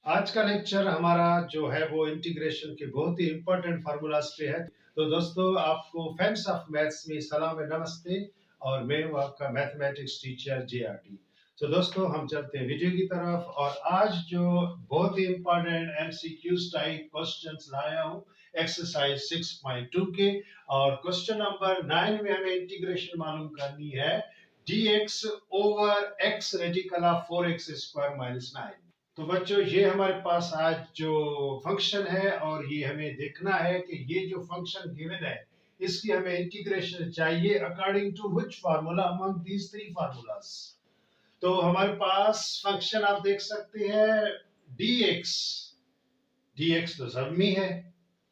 आज का लेक्चर हमारा जो है वो इंटीग्रेशन के बहुत ही इंपॉर्टेंट फार्मूलाज पे है। तो दोस्तों आपको फैंस ऑफ मैथ्स में सलाम नमस्ते और मैं हूं आपका मैथमेटिक्स टीचर JRT। तो दोस्तों हम चलते हैं वीडियो की तरफ और आज जो बहुत ही इंपॉर्टेंट MCQ टाइप क्वेश्चंस लाया हूं एक्सरसाइज 6.2 के। और क्वेश्चन नंबर 9 में हमें इंटीग्रेशन मालूम करनी है dx over x radical of 4x square minus 9। तो बच्चों ये हमारे पास आज जो फंक्शन है और ये हमें देखना है कि ये जो फंक्शन गिवन है इसकी हमें इंटीग्रेशन चाहिए according to which formula among these three formulas. तो हमारे पास फंक्शन आप देख सकते हैं dx। dx तो सब में है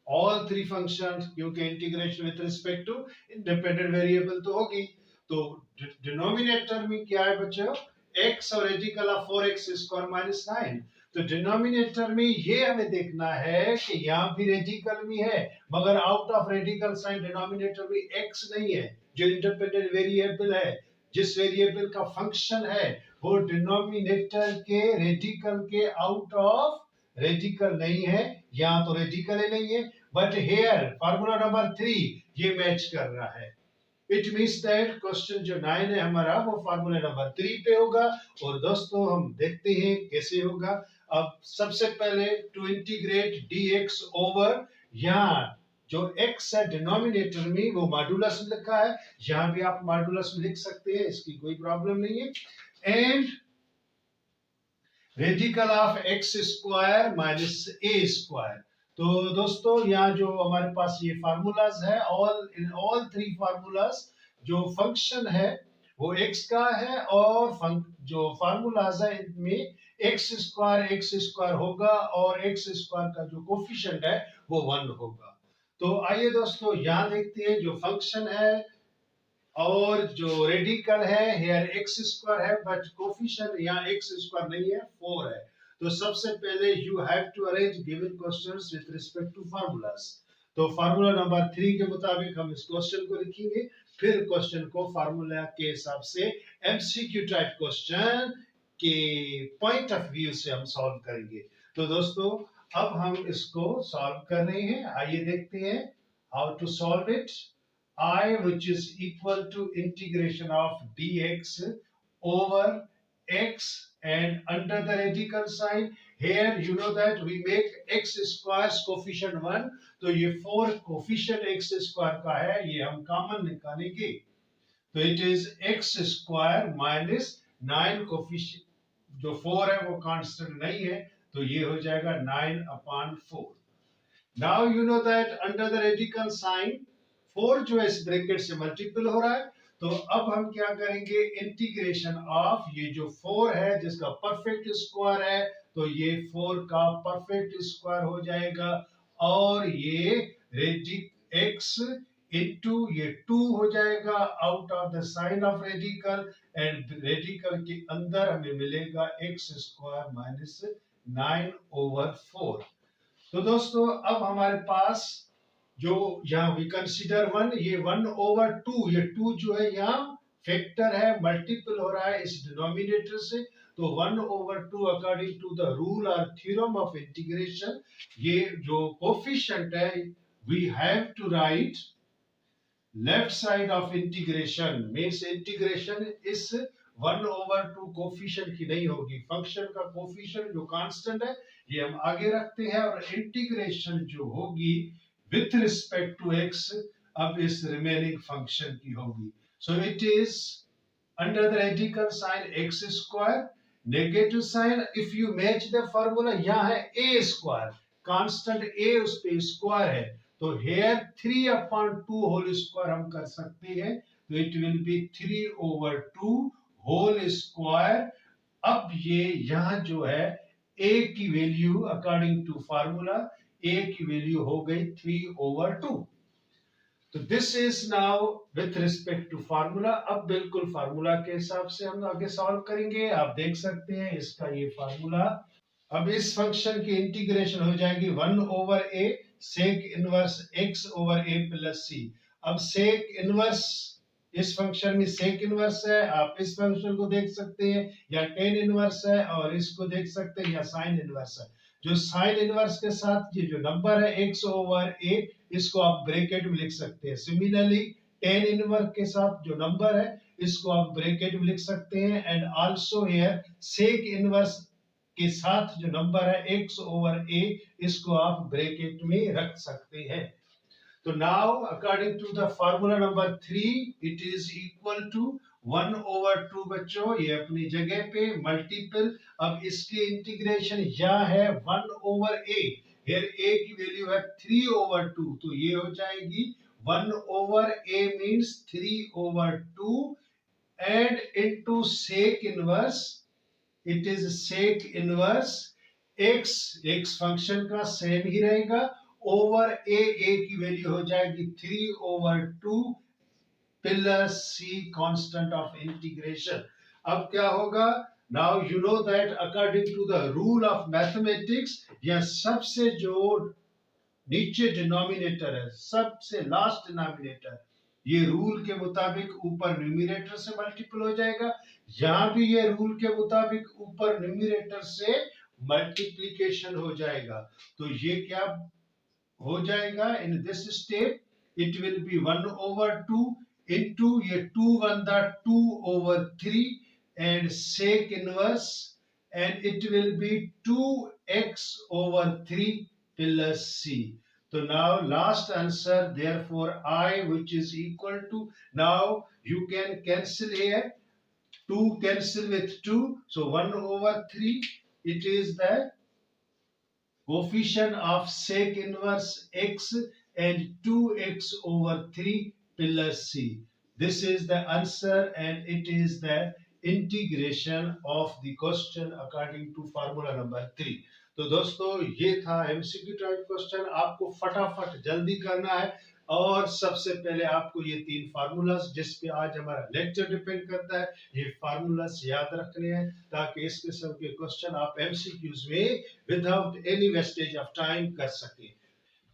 ऑल थ्री फंक्शंस, क्योंकि integration with respect to independent variable तो होगी। तो डिनोमिनेटर में क्या है बच्चों, x और radical of 4x square minus 9। तो डिनोमिनेटर में ये हमें देखना है कि यहाँ भी रेडिकल में है मगर out of radical sign denominator में x नहीं है जो इंडिपेंडेंट वेरिएबल है। जिस वेरिएबल का फंक्शन है वो डिनोमिनेटर के रेडिकल के आउट ऑफ रेडिकल नहीं है, यहाँ तो रेडिकल ही नहीं है। बट हेयर फार्मूला नंबर 3 ये मैच कर रहा है। इट मीन्स दैट क्वेश्चन जो 9 है हमारा वो फार्मूला नंबर 3 पे होगा। और दोस्तों हम देखते हैं कैसे होगा। अब सबसे पहले टू इंटीग्रेट dx ओवर, यहाँ जो x है डिनोमिनेटर में वो मॉड्यूलस में लिखा है, यहाँ भी आप मॉड्यूलस में लिख सकते हैं, इसकी कोई प्रॉब्लम नहीं है। And radical of x square minus a square. तो दोस्तों यहाँ जो हमारे पास ये फार्मूलाज है ऑल थ्री फार्मूलाज, जो फंक्शन है वो x का है और जो फार्मूलाज है इनमें x स्क्वायर होगा और x स्क्वायर का जो कोफिशिएंट है वो 1 होगा। तो आइए दोस्तों यहाँ देखते हैं जो फंक्शन है और जो रेडिकल है हेयर x स्क्वायर है बट कोफिशिएंट यहाँ x स्क्वायर नहीं है 4 है। तो सबसे पहले you have to arrange given questions with respect to formulas. तो फार्मूला नंबर 3 के मुताबिक हम इस क्वेश्चन को लिखेंगे, फिर क्वेश्चन को फार्मूला के हिसाब से MCQ टाइप क्वेश्चन के पॉइंट ऑफ व्यू से हम सॉल्व करेंगे। तो दोस्तों अब हम इसको सॉल्व कर रहे हैं, आइए देखते हैं how to solve it. I, which is equal to integration of dx over x and under the radical sign, here you know that we make x square coefficient 1, तो ये 4 coefficient x square का है, ये हम common निकालेंगे। तो it is x square minus 9 coefficient जो 4 है वो कांस्टेंट नहीं है, तो ये हो जाएगा 9/4। Now you know that under the radical sign 4 जो है इस ब्रैकेट से मल्टीपल हो रहा है। तो अब हम क्या करेंगे, इंटीग्रेशन ऑफ ये जो 4 है जिसका परफेक्ट स्क्वायर है, तो ये 4 का परफेक्ट स्क्वायर हो जाएगा और ये रेडिक x इनटू ये 2 हो जाएगा out of the sign of radical, and radical के अंदर हमें मिलेगा x स्क्वायर माइनस 9/4। तो दोस्तों अब हमारे पास जो यहाँ वी कंसीडर 1, ये 1/2, ये 2 जो है यहाँ फैक्टर है, मल्टीपल हो रहा है इस डिनोमिनेटर से। तो 1/2 अकॉर्डिंग टू द रूल और थ्योरम ऑफ इंटीग्रेशन, ये जो कोफिशिएंट है we have to write left side of integration. Means integration इस 1/2 कोफिशिएंट की नहीं होगी, फंक्शन का कोफिशिएंट जो कांस्टेंट है ये हम आगे रखते हैं और इंटीग्रेशन जो होगी with respect to x अब इस remaining function की होगी। So it is under the radical sign x square, negative sign if you match the formula, यहाँ है a square, constant a उस पे square है, तो here 3/2 whole square हम कर सकते हैं, तो it will be 3/2 whole square। अब ये यहाँ जो है a की value according to formula a की वैल्यू हो गई 3/2। तो this is now with respect to formula. अब बिल्कुल फार्मूला के हिसाब से हम आगे सॉल्व करेंगे, आप देख सकते हैं इसका ये फार्मूला। अब इस फंक्शन की इंटीग्रेशन हो जाएगी 1/a sec inverse x over a plus c। अब सेक इनवर्स इस फंक्शन में सेक इनवर्स है, आप इस फंक्शन को देख सकते हैं, या टेन इनवर्स है, और इसको देख सकते हैं, या साइन इनवर्स है। जो साइन इनवर्स के साथ ये जो नंबर है x ओवर a, इसको आप ब्रैकेट में लिख सकते हैं। सिमिलरली टेन इनवर्स के साथ जो नंबर है इसको आप ब्रैकेट में लिख सकते हैं। And also here sec inverse के साथ जो नंबर है x ओवर a, इसको आप ब्रैकेट में रख सकते हैं। तो now according to the formula number 3 it is equal to 1 over 2 बच्चों, ये अपनी जगह पे मल्टीपल। अब इसके इंटीग्रेशन या है 1 over a, here a की वैल्यू है 3 over 2, तो ये हो जाएगी 1 over a means 3 over 2 and into sec inverse, it is sec inverse x function का सेम ही रहेगा, ओवर a की वैल्यू हो जाएगी 3 over 2 plus c constant of integration. अब क्या होगा, now you know that according to the rule of mathematics, यह सबसे जो नीचे डिनोमिनेटर है, सबसे लास्ट डिनोमिनेटर, ये रूल के मुताबिक ऊपर न्यूमरेटर से मल्टीपल हो जाएगा। यहां भी ये रूल के मुताबिक ऊपर न्यूमरेटर से मल्टीप्लिकेशन हो जाएगा। तो ये क्या हो जाएगा, in this step it will B 1 over 2 into ये 2 1 दा 2 over 3 and sec inverse, and it will be 2x over 3 plus c. So now last answer, therefore I, which is equal to, now you can cancel here, 2 cancel with 2, so 1 over 3, it is the coefficient of sec inverse x and 2x over 3 plus c. This is the answer and it is the integration of the question according to formula number 3. तो दोस्तों ये था MCQ type question, आपको फटाफट जल्दी करना है। और सबसे पहले आपको ये तीन फार्मूलास जिस पे आज हमारा लेक्चर डिपेंड करता है, ये फार्मूलास याद रखने हैं ताकि इस किस्म के क्वेश्चन आप एमसीक्यूज में without any wastage of time कर सकें।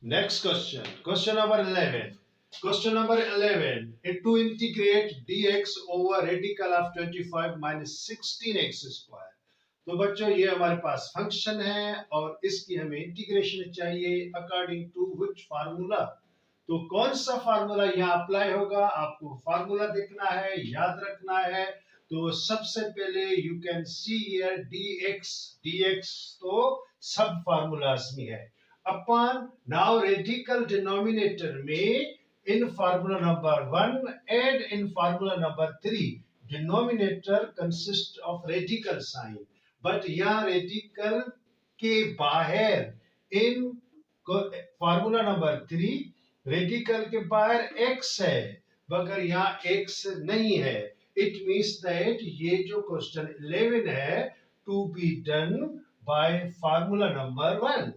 Next question, question number 11। Question number 11, to integrate dx over radical of 25 minus 16x square। तो बच्चों ये हमारे पास फंक्शन है और इसकी हमें इंटीग्रेशन चाहिए अकॉर्डिंग टू व्हिच फार्मूला। तो कौन सा फार्मूला यहाँ अप्लाई होगा, आपको फार्मूला देखना है, याद रखना है। तो सबसे पहले you can see here dx तो सब फार्मूलाज में है अपॉन, नाउ रेडिकल डिनोमिनेटर में in formula number 1 and in formula number 3 denominator consists of radical sign, but यहाँ radical के बाहर in formula number 3 radical के बाहर x है, मगर यहाँ x नहीं है। it means that ये जो question 11 है to be done by formula number 1।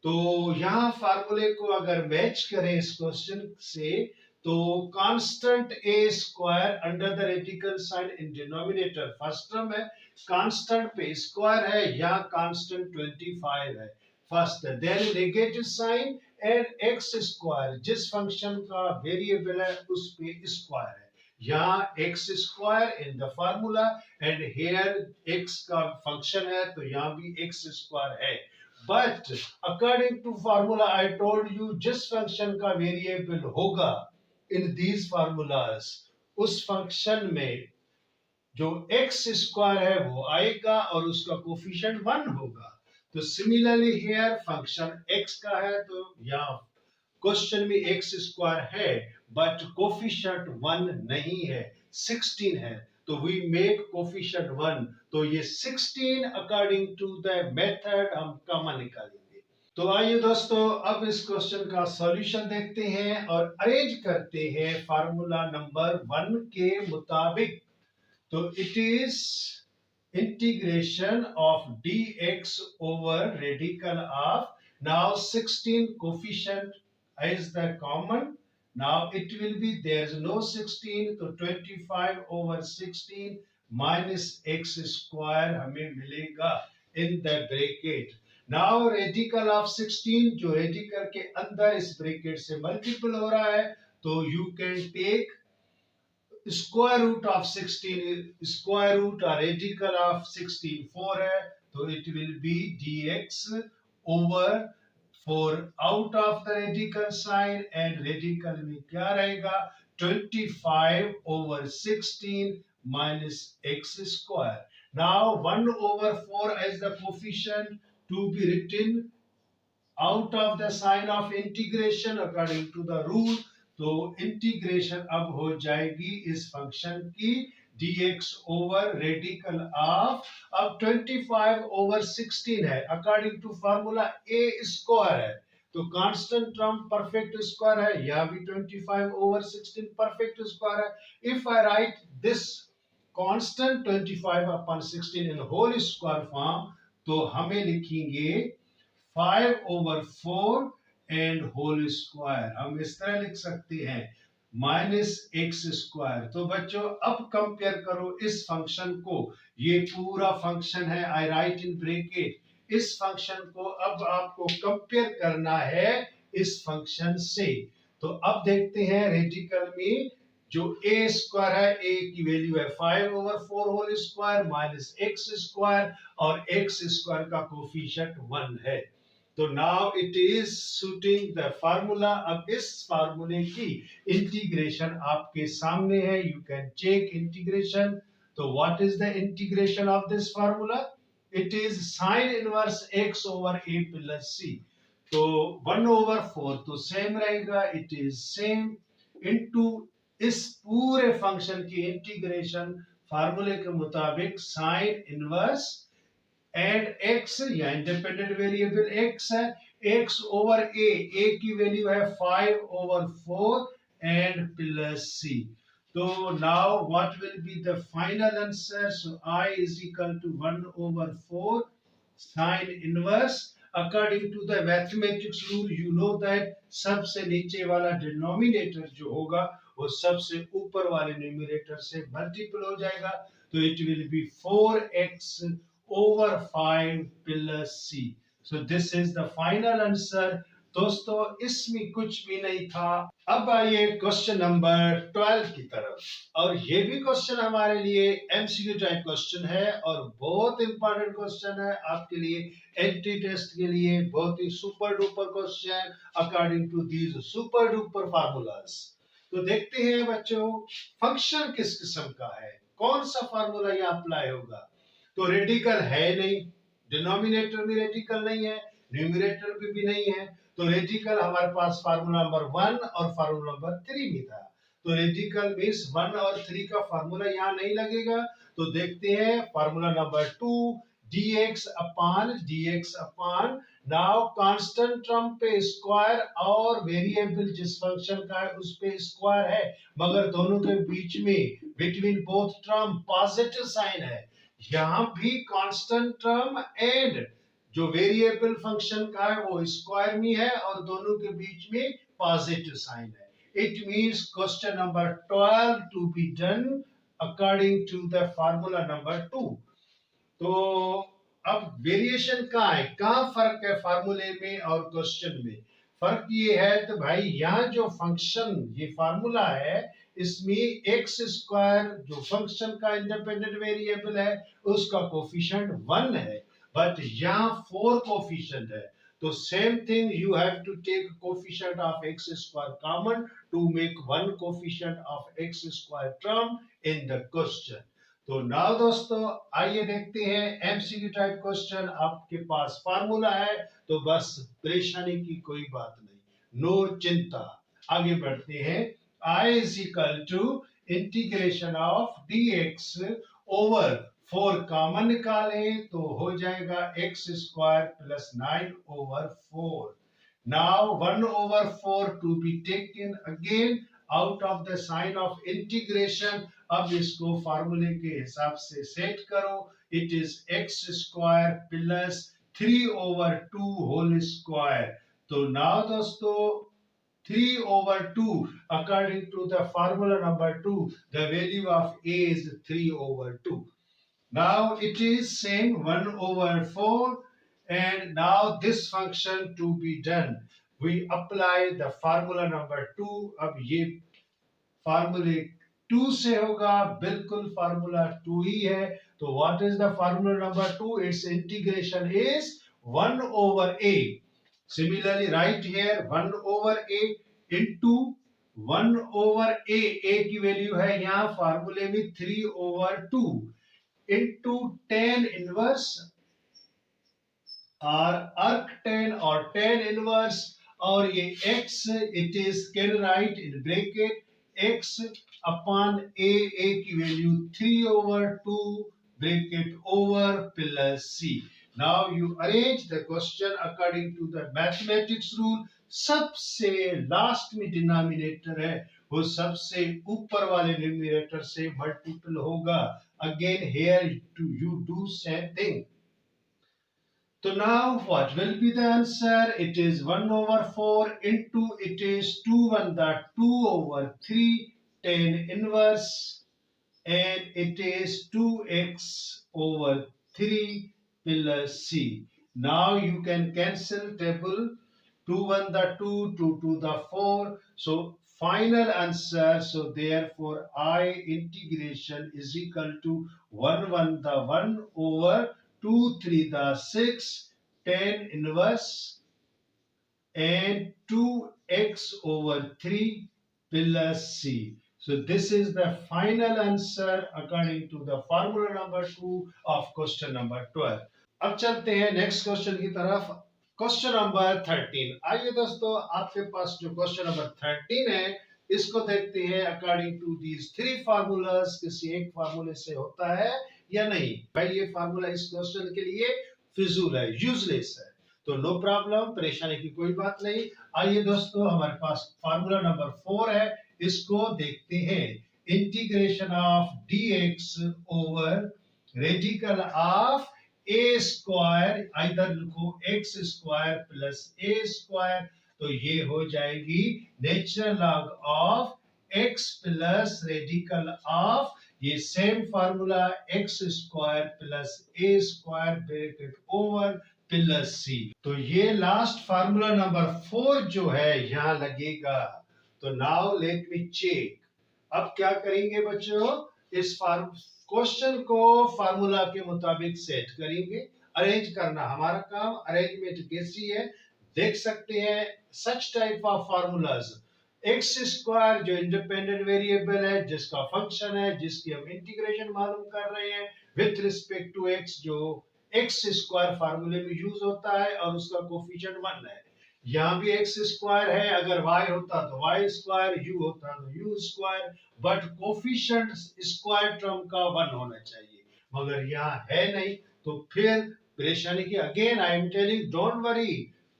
तो यहाँ फार्मूले को अगर मैच करें इस क्वेश्चन से, तो constant a square under the radical sign in denominator, first term है, कांस्टेंट पे स्क्वायर है, यहाँ कांस्टेंट 25 है first, then negative sign and x square, जिस फंक्शन का वेरिएबल है उस पे स्क्वायर है, यहाँ x square in the formula and here x का फंक्शन है तो यहाँ भी x स्क्वायर है। But according to formula I told you, जिस फंक्शन का वेरिएबल होगा in these formulas, उस फंक्शन में जो x स्क्वायर है वो आएगा और उसका कोफिशिएंट 1 होगा। तो सिमिलरली हियर फंक्शन x का है तो यहाँ क्वेश्चन में x स्क्वायर है बट कोफिशिएंट 1 नहीं है, 16 है, तो we make coefficient 1, तो ये 16 according to the method हम कॉमन निकालेंगे। तो आइए दोस्तों अब इस क्वेश्चन का सॉल्यूशन देखते हैं और अरेंज करते हैं फार्मूला नंबर 1 के मुताबिक। तो it is integration of dx over radical of, now 16 coefficient is the common, now it will be, there is no 16, तो 25 over 16 minus x square हमें मिलेगा in the bracket। now radical of 16 जो radical के अंदर इस bracket से multiple हो रहा है, तो you can take square root of 16 square root और रेडिकल ऑफ 16 4 है, तो it will be dx over 4 out of the radical sign, and radical में क्या रहेगा 25 over 16 minus x square. Now 1 over 4 as the coefficient to be written out of the sign of integration according to the rule. तो integration अब हो जाएगी इस function की dx over radical of, अब 25 ओवर 16 है, according to formula a square है, तो कांस्टेंट टर्म परफेक्ट स्क्वायर है, यह भी 25 ओवर 16 परफेक्ट स्क्वायर है. If I right this constant 25 upon 16 in whole square form, तो हमें लिखेंगे 5 over 4 and whole square. हम इस तरह लिख सकते हैं माइनस एक्स स्क्वायर. तो बच्चों अब कंपेयर करो इस फंक्शन को, ये पूरा फंक्शन है, आई राइट इन ब्रैकेट, इस फंक्शन को अब आपको कंपेयर करना है इस फंक्शन से. तो अब देखते हैं रेडिकल में जो ए स्क्वायर है, ए की वैल्यू है 5 over 4 whole square minus x square, और एक्स स्क्वायर का कोफिशिएंट 1 है. तो now it is suiting the formula. अब इस फार्मूले की इंटीग्रेशन आपके सामने है, यू कैन चेक इंटीग्रेशन. तो what is the integration of this formula? It is sine inverse x over a plus c. तो 1 ओवर 4 तो सेम रहेगा, इट इज सेम, इनटू इस पूरे फंक्शन की इंटीग्रेशन फार्मूले के मुताबिक साइन इनवर्स एंड x या इंडिपेंडेंट वेरिएबल x है, x ओवर a की वैल्यू है 5 ओवर 4 एंड प्लस c. तो now what will be the final answer? So I is equal to 1 over 4 sin inverse. According to the mathematics rule, you know that सबसे नीचे वाला denominator जो होगा वो सबसे ऊपर वाले न्यूमरेटर से मल्टीपल हो जाएगा, तो it will B 4x over 5 plus c. So this is the final answer. दोस्तों इसमें कुछ भी नहीं था. अब आइए क्वेश्चन नंबर 12 की तरफ, और ये भी क्वेश्चन हमारे लिए एमसीक्यू टाइप क्वेश्चन है और बहुत इंपॉर्टेंट क्वेश्चन है आपके लिए, एंट्री टेस्ट के लिए बहुत ही super duper question according to these super duper formulas. तो देखते हैं बच्चों फंक्शन किस किस्म का है, कौन सा फार्मूला यहाँ अप्लाई होगा. तो रेडिकल है नहीं, डिनोमिनेटर भी रेडिकल नहीं है, न्यूमरेटर भी नहीं है, तो रेडिकल हमारे पास फार्मूला नंबर 1 और फार्मूला नंबर 3 में था. तो रेडिकल मींस 1 और 3 का फार्मूला यहाँ नहीं लगेगा. तो देखते हैं formula number 2, dx upon now constant term पे स्क्वायर और वेरिएबल जिस फंक्शन का है उस पे स्क्वायर है, मगर दोनों के बीच में between both term positive sign है. यहाँ भी कांस्टेंट टर्म एंड जो वेरिएबल फंक्शन का है वो स्क्वायर में है और दोनों के बीच में पॉजिटिव साइन है. It means question number 12 to be done according to the formula number 2. तो अब वेरिएशन कहाँ है, कहाँ फर्क है फार्मूले में और क्वेश्चन में? फर्क ये है तो भाई यहाँ जो फंक्शन ये फार्मूला है इसमें एक्स स्क्वायर जो फंक्शन का इंडिपेंडेंट वेरिएबल है उसका कोफिशिएंट 1 है, बट यहाँ 4 कोफिशिएंट है. तो same thing you have to take coefficient of x square common to make 1 coefficient of x square term in the question. तो नाउ दोस्तों आइए देखते हैं एमसीक्यू टाइप क्वेश्चन. आपके पास फार्मूला है तो बस परेशानी की कोई बात नहीं, नो चिंता. आगे बढ़ते हैं. I is equal to integration of dx over 4 common निकालें तो हो जाएगा x square plus 9 over 4. Now 1 over 4 to be taken again out of the sign of integration. अब इसको फार्मूले के हिसाब से सेट करो. It is x square plus 3 over 2 whole square. तो नाउ दोस्तों 3 over 2 according to the formula number 2, the value of a is 3 over 2. Now it is same 1 over 4, and now this function to be done we apply the formula number 2. अब ये फार्मूले 2 से होगा, बिल्कुल formula 2 ही है। तो what is the formula number 2? It's integration is 1 over a. Similarly, write here 1 over a into 1 over a की value है यहाँ फार्मूले में 3 over 2 into tan inverse और arctan और tan inverse, और ये x it is can write in bracket x upon a की value 3 over 2 bracket over plus c. Now you arrange the question according to the mathematics rule. सबसे last में denominator है वो सबसे ऊपर वाले न्यूमरेटर से मल्टीपल होगा. Again here you do same thing. So now what will be the answer? It is 1 over 4 into it is 2 1 the 2 over 3 tan inverse, and it is 2x over 3 plus c. Now you can cancel table 2 1 the 2, 2 2 the 4. So final answer. So therefore I integration is equal to 1 1 the 1 over 2 3 the 6 tan inverse and 2x over 3 plus c. So this is the final answer according to the formula number 2 of question number 12. अब चलते हैं next question की तरफ. Question number 13. आइए दोस्तों, आपके पास जो question number 13 है इसको देखते हैं according to these three formulas किसी एक फार्मूले से होता है या नहीं. भाई ये फार्मूला इस क्वेश्चन के लिए फिजूल है, यूजलेस है, तो नो प्रॉब्लम, परेशानी की कोई बात नहीं. आइए दोस्तों, हमारे पास फार्मूला नंबर 4 है, इसको देखते हैं. Integration of dx over radical of a square, इधर लिखो x square plus a square, तो ये हो जाएगी natural log of x plus radical of ये same formula x square plus a square bracket over plus c. तो ये last formula number 4 जो है यहां लगेगा. तो नाउ लेट मी चेक. अब क्या करेंगे बच्चों, इस क्वेश्चन को फार्मूला के मुताबिक सेट करेंगे. अरेंज करना हमारा काम. अरेंजमेंट कैसी है देख सकते हैं. सच type of formulas, x square जो इंडिपेंडेंट वेरिएबल है जिसका फंक्शन है जिसकी हम इंटीग्रेशन मालूम कर रहे हैं विथ रिस्पेक्ट टू एक्स, जो एक्स स्क्वायर फार्मूले में यूज होता है और उसका कोफिशिएंट 1 है. यहाँ भी एक्स स्क्वायर है, अगर y होता तो y स्क्वायर, u होता तो u square, but coefficient square term का 1 होना चाहिए, मगर यहाँ है नहीं, तो फिर परेशानी की. Again I am telling, don't worry,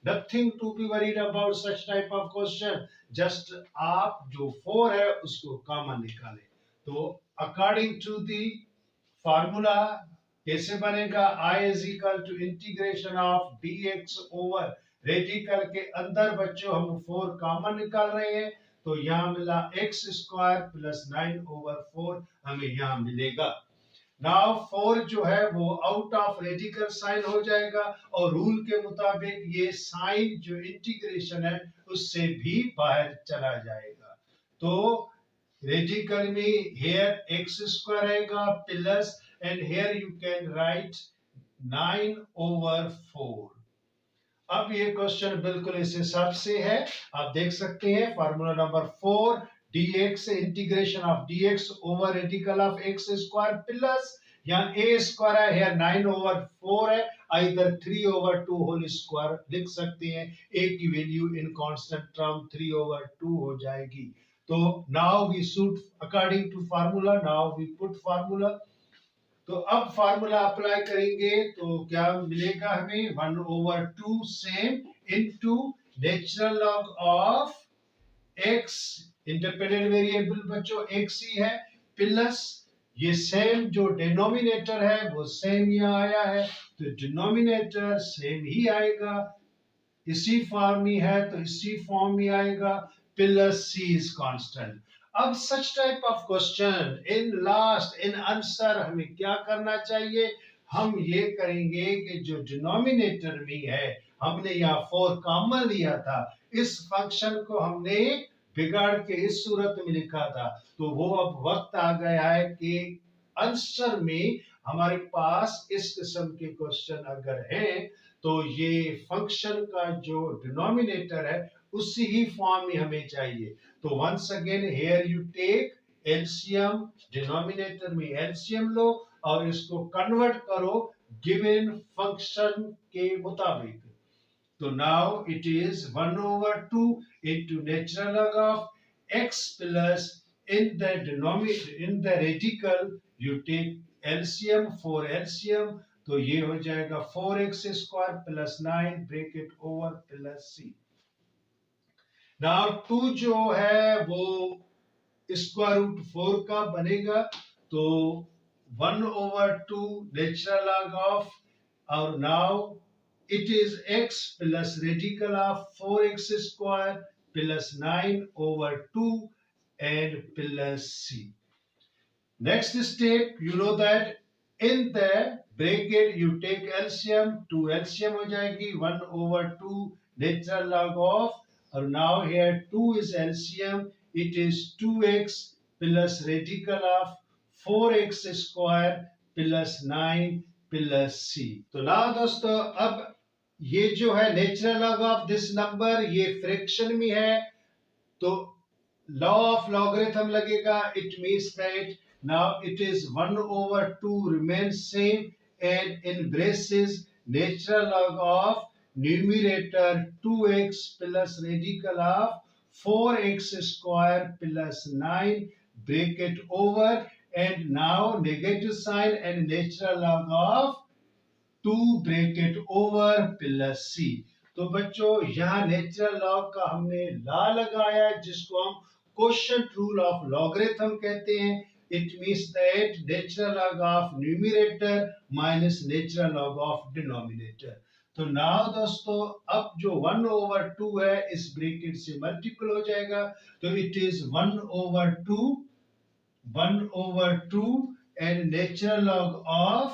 nothing to be worried about such type of question. Just आप जो 4 है उसको कॉमन निकालें. तो अकॉर्डिंग टू दी फार्मूला कैसे बनेगा, i is equal to integration of dx over radical के अंदर बच्चों हम 4 कॉमन निकाल रहे हैं, तो यहाँ मिला एक्स स्क्वायर प्लस 9 ओवर 4 हमें यहाँ मिलेगा. नाउ 4 जो है वो आउट ऑफ रेडिकल साइन हो जाएगा, और रूल के मुताबिक ये साइन जो इंटीग्रेशन है उससे भी बाहर चला जाएगा. तो रेडिकल में हेयर एक्स स्क्वायर रहेगा plus, and here you can write 9 over 4. अब ये क्वेश्चन बिल्कुल इस हिसाब से है, आप देख सकते हैं. Formula number 4, dx integration of dx over radical of x square plus यहाँ a स्क्वायर है, here 9 ओवर 4 है, इधर 3 ओवर 2 होल स्क्वायर लिख सकते हैं. a की value in constant term 3 over 2 हो जाएगी. तो now we suit according to formula, now we put formula. तो अब फार्मूला अप्लाई करेंगे तो क्या मिलेगा हमें, 1 over 2 same into natural log of x, independent variable बच्चों x ही है, प्लस ये सेम जो डिनोमिनेटर है वो सेम यहाँ आया है, तो डिनोमिनेटर सेम ही आएगा, इसी फॉर्म में है तो इसी फॉर्म में आएगा, प्लस c इज कांस्टेंट. अब such type of question in last in answer हमें क्या करना चाहिए, हम ये करेंगे कि जो डिनोमिनेटर में है हमने यहाँ 4 कॉमन लिया था, इस फंक्शन को हमने बिगाड़ के इस सूरत में लिखा था। तो वो अब वक्त आ गया है कि आंसर में हमारे पास इस किस्म के क्वेश्चन अगर हैं तो ये फंक्शन का जो डिनोमिनेटर है उसी ही फॉर्म में हमें चाहिए। तो once again here you take LCM, denominator में एलसीएम लो और इसको कन्वर्ट करो गिवन फंक्शन के मुताबिक। तो now it is 1/2 into natural log of x plus in the denominator in the radical you take LCM for LCM, तो ये हो जाएगा 4x square plus 9 bracket over plus c। Now 2 जो है वो स्क्वायर रूट 4 का बनेगा, तो 1/2 नेचुरल लॉग ऑफ, और now it is x plus radical of 4x square plus 9/2 and plus c. Next step, you know that in the bracket you take LCM, 2 LCM हो जाएगी 1/2 natural log of, और now here 2 is LCM, it is 2x plus radical of 4x square plus 9 plus c. तो now दोस्तों अब ये जो है natural log of this number ये फ्रैक्शन में है, तो लॉ ऑफ लॉगरिथम लगेगा। It means that now it is 1/2 remains same and in braces natural log of numerator 2x plus radical of 4x square plus 9 bracket over, and now negative sign and natural log of 2 bracket over plus c। तो बच्चों यहाँ natural log का हमने ला लगाया जिसको हम quotient rule of logarithm कहते हैं। It means that natural log of numerator minus natural log of denominator. तो नाउ दोस्तों अब जो 1/2 है इस ब्रैकेट से मल्टीपल हो जाएगा, तो it is 1/2 and natural log of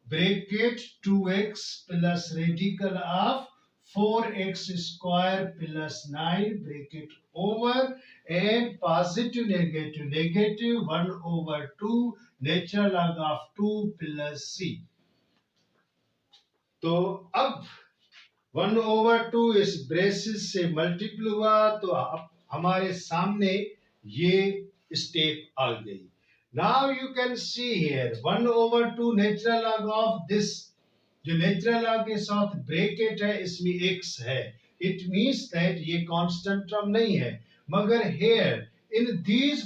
bracket 2x plus radical of 4x square plus 9 bracket over, and positive negative 1/2 natural log of 2 plus c। तो अब 1/2 इस ब्रेसिस से मल्टीपल हुआ, तो अब हमारे सामने ये स्टेप आ गई। Now you can see here 1/2 natural log of this, जो नेचुरल लॉग के साथ ब्रैकेट है इसमें x है, इट मींस दैट ये कांस्टेंट टर्म नहीं है, मगर here इन these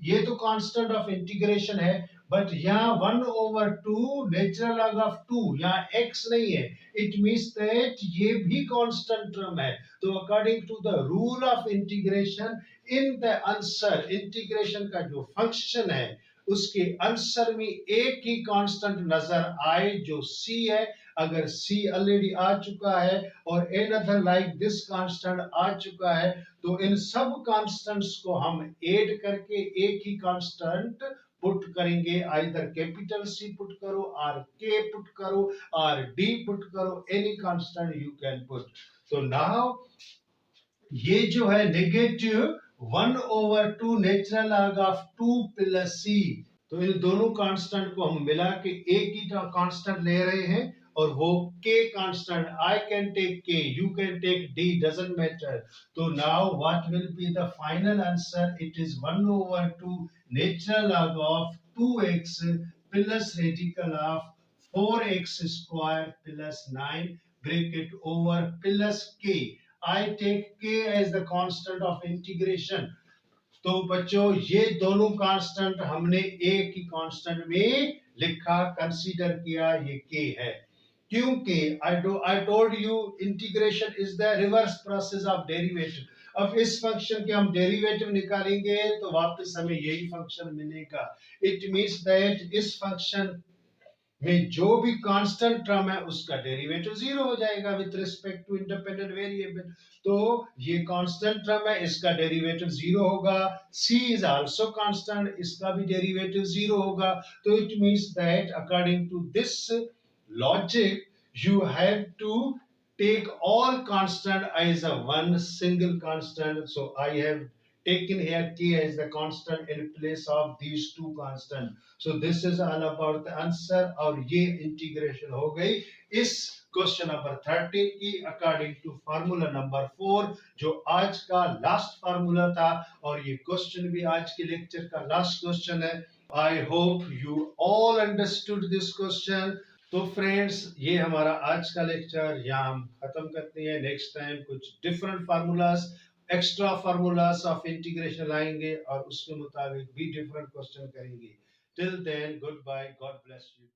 ये तो कांस्टेंट ऑफ इंटीग्रेशन है, बट यहाँ 1/2 नेचुरल लॉग ऑफ 2 यहाँ x नहीं है, इट मींस दैट ये भी कांस्टेंट टर्म है। तो according to the rule of integration in the answer, integration का जो फंक्शन है उसके आंसर में एक ही कांस्टेंट नजर आए जो c है। अगर c ऑलरेडी आ चुका है और another like this constant आ चुका है, तो इन सब कांस्टेंट्स को हम ऐड करके एक ही कांस्टेंट पुट करेंगे। आइदर कैपिटल C पुट करो, और K पुट करो, और D पुट करो, any constant you can put. तो नाउ ये जो है negative 1/2 natural log of 2 plus c, तो इन दोनों कांस्टेंट को हम मिला के एक ही कांस्टेंट ले रहे हैं, और वो k constant, I can take k, you can take d, doesn't matter. तो now what will be the final answer? It is 1/2 natural log of 2x plus radical of 4x square plus 9 bracket over plus k। I take k as the constant of integration। तो बच्चों ये दोनों constant हमने एक ही constant में लिखा, consider किया, ये k है, क्योंकि I told you integration is the reverse process of derivative। अब इस फंक्शन के हम डेरिवेटिव निकालेंगे तो वापस हमें यही फंक्शन मिलेगा। इट मींस दैट इस फंक्शन में जो भी कांस्टेंट टर्म है उसका डेरिवेटिव 0 हो जाएगा with respect to independent variable. तो ये कांस्टेंट टर्म है, इसका डेरिवेटिव 0 होगा। c इज आल्सो कांस्टेंट, इसका भी डेरिवेटिव 0 होगा। तो it means that according to this logic you have to take all constant as a one single constant। So I have taken here k as the constant in place of these two constant. So this is all about the answer और ये integration हो गई इस question number 13 की according to formula number 4 जो आज का last formula था और ये क्वेश्चन भी आज के लेक्चर का लास्ट क्वेश्चन है. I hope you all understood this question. तो फ्रेंड्स ये हमारा आज का लेक्चर यहाँ हम खत्म करते हैं. नेक्स्ट टाइम कुछ different formulas extra formulas of integration लाएंगे और उसके मुताबिक भी डिफरेंट क्वेश्चन करेंगे. Till then good bye, God bless you.